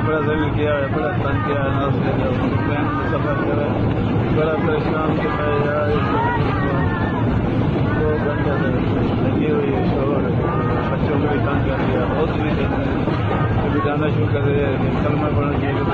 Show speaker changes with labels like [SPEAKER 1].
[SPEAKER 1] बड़ा जरूर किया है, बड़ा तंग किया है ना, उसने ट्रेन में सफर करे, बड़ा परेशान किया है यार। 2 घंटे से लगी हुई है शोर, बच्चों को भी तंग कर दिया, बहुत भी कभी जाना शुरू कर दिया, कलमा पढ़ना चाहिए।